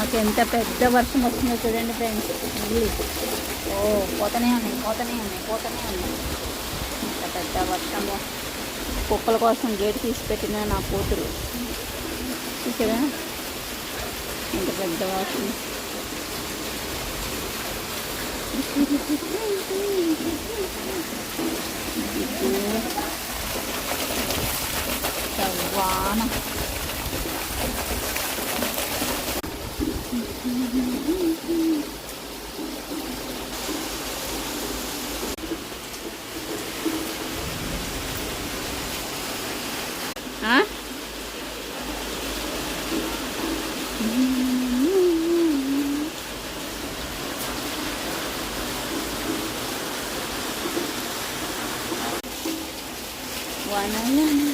మాకు ఎంత పెద్ద వర్షం వస్తుందో చూడండి ఫ్రెండ్స్. మళ్ళీ పోతూనే ఉన్నాయి, పోతూనే ఉన్నాయి, పోతూనే ఉన్నాయి. ఎంత పెద్ద వర్షము. కుక్కల కోసం గేటు తీసి పెట్టిన నా కూతురు చూసారా ఎంత పెద్ద వర్షం. వాన వాన